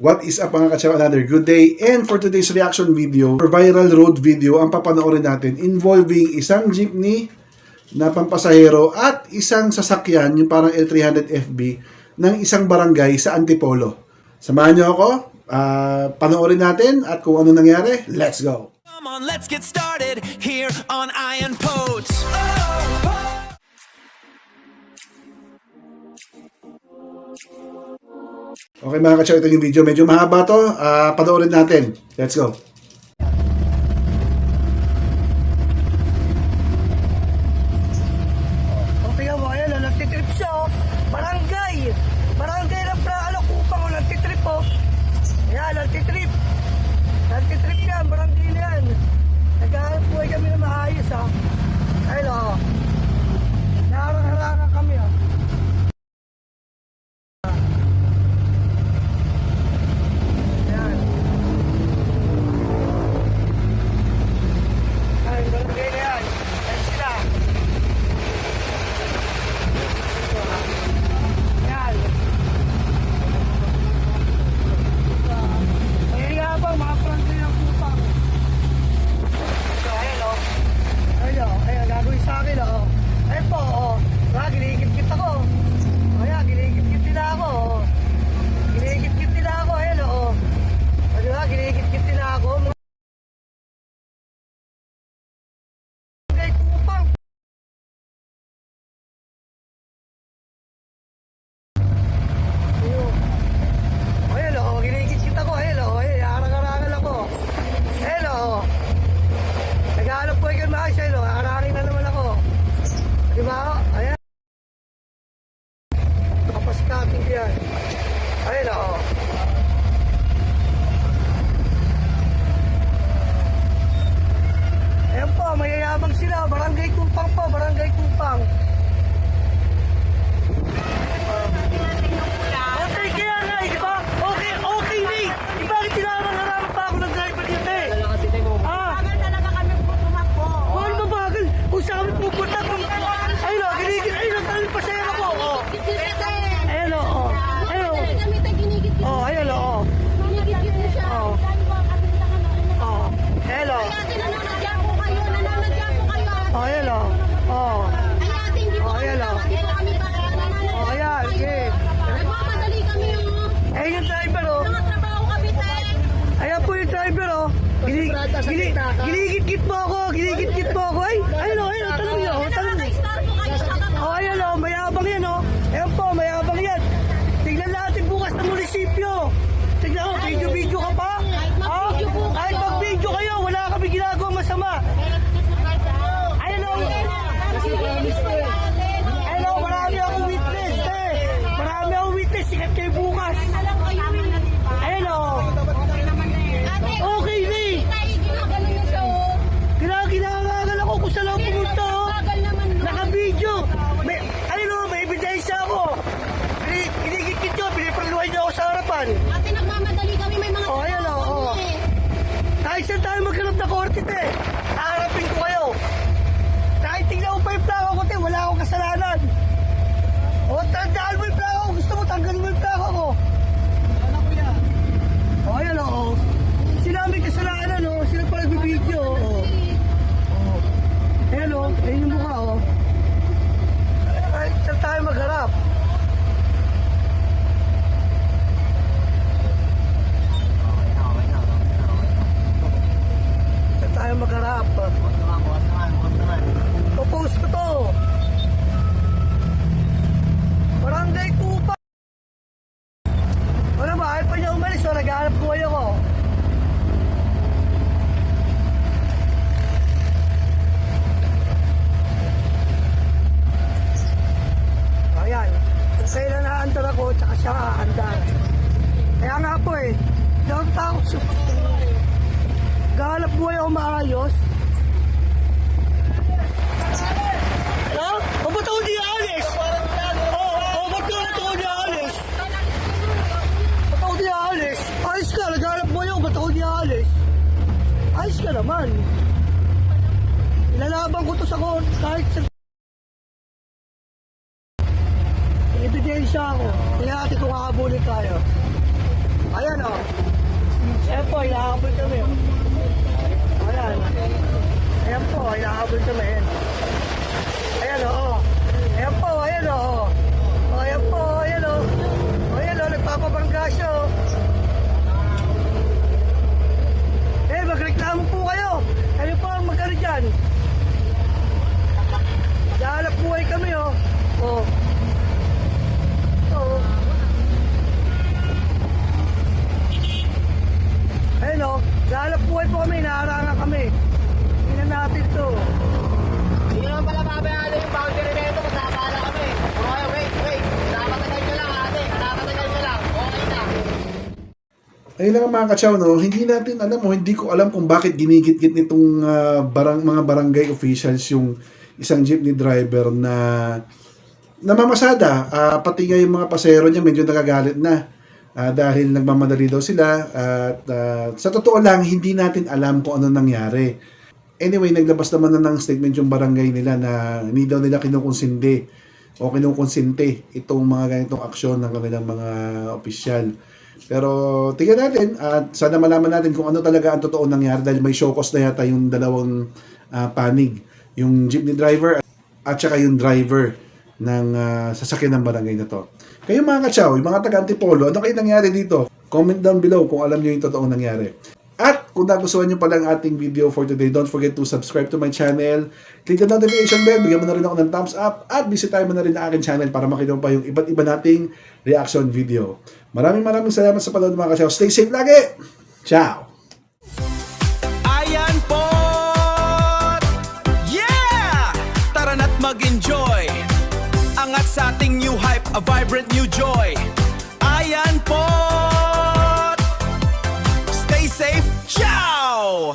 What is up mga kachaw? Another good day. And for today's reaction video, for viral road video, ang papanoorin natin involving isang jeepney na pampasahero at isang sasakyan, yung parang L300FB, ng isang barangay sa Antipolo. Samahan niyo ako, panoorin natin at kung ano nangyari. Let's go! Come on, let's get started here on Iron Poets. Okay mga kachaw, ito yung video. Medyo mahaba to. Panoorin natin. Let's go. Okay mo, ayan o, nagtitrip siya o. Barangay ng Praalo, Kupang o, nagtitrip o. Ayan, nagtitrip. Nagtitrip yan, barangay yan. Naghahanap buhay kami na maayos o. Ayun o. Naharang-harangan kami o. Diba? Ayan. Kapos natin yan. Ayan o. Ayan po, mayayabang sila. Barangay Kupang po, Barangay Kupang. Okay, kaya nga, di ba? Okay, Nate. Di ba tinarang-harang pa ako ng driver niya, te? Bagal talaga kami tumakbo. Mahal ba bagal? Kung saan kami pupunta, kung... Ayun o, ginigit. Ayun o, tayo pasayang ako. Ayun o, o. Ayun o. O, ayun o, o. Oh. Oh. Hello. Oh, hello. Oh. Oh, hello. Oh, ayan. Okay. Ayun yung driver, oh. Ayan po yung driver, oh. Ginigit-git po ako. Ginigit-git po ako. Ay, ayun, oh. Ayun, tanong nyo. Tanong nyo. Oh, ayun, oh. Mayabang yan, oh. Ayan po, mayabang yan. Tignan natin bukas ng munisipyo. Tignan, oh. Video-video ka pa. Oh, kahit mag-video kayo, wala kami ginagawang masama. Ayun, oh. Ayun, oh. Marami akong witness, eh. Marami akong witness. Sikat kayo bukas. Ayun, oh. Okay, Lee. Ginagagal ako kung saan ako pumunta, oh. Naka-video. Ayun, oh. May ebidensya ako. Ginigit-git nyo. Pinipaluhay nyo ako sa harapan. Ate, nagmamadali kami, may mga Oh, ayan, oh, oh. Kahit saan tayo maghanap na korte, te. Haharapin ko kayo. Kahit tingnan ko pa yung plaka ko, te. Wala akong kasalanan. O, tandaan mo yung plaka ko. Gusto mo, tanggalin mo yung plaka ko. Ano ko yan? O, ayan, oh. Sila may kasalanan, oh. Sila pa nagbibideo, oh. Oh. Ayan, oh. Ayan yung mukha, oh. Kahit saan tayo magharap. Tayo magharap. Popost ko to. Barangay Kupang. Ano ba? Ayaw pa niya umalis. So, naghahanap buhay ako. Ayan. Kung kailan naandar ako, tsaka siya aandar. Kaya nga po eh. Hindi ako takot siya. Gahanap buhay ako maayos. Ha? O ba't ako di aalis? Ba't ako di aalis? Ba't ako di aalis? Ayos ka, naghahanap buhay ako, ba't ako di aalis? Ayos ka naman. Ilalaban ko to sa kahit sa... Ebidensya ako. Kaya ate kung kakabulin tayo. Ayan o. Oo. Oo. Ayun o, lalap buhay po kami, naharangan kami. Tingnan natin to. Hindi naman pala mabayaan yung boundary na ito, masapala kami. Puro kayo, wait. Nakapatagal nyo lang ate, nakapatagal nyo lang. Okay na. Ayun lang mga kachaw, no? Hindi natin alam mo, hindi ko alam kung bakit ginigit-git nitong mga barangay officials yung isang jeepney driver na namamasada. Pati nga yung mga pasero niya medyo nagagalit na dahil nagmamadali daw sila. At sa totoo lang, hindi natin alam kung ano nangyari. Anyway, naglabas naman na ng statement yung barangay nila na hindi daw nila kinukonsinte o kinukonsinte itong mga ganitong aksyon ng kanilang mga opisyal. Pero tingnan natin at sana malaman natin kung ano talaga ang totoo nangyari dahil may show cause na yata yung dalawang panig. Yung jeepney driver at saka yung driver ng sasakyan ng barangay na to. Kayo mga kachaw, yung mga taga-Antipolo, ano kayo nangyari dito? Comment down below kung alam nyo yung totoong nangyari. At kung nagustuhan nyo pala ang ating video for today, don't forget to subscribe to my channel. Click the notification bell, bigyan mo na rin ako ng thumbs up, at bisitahin mo na rin ang aking channel para makita mo pa yung iba't iba nating reaction video. Maraming salamat sa panonood mga kachaw. Stay safe lagi! Ciao! Ayan po! Yeah! Tara na't mag-enjoy! Angat sa ating new hype, a vibrant new joy. Ayan po! Stay safe! Ciao!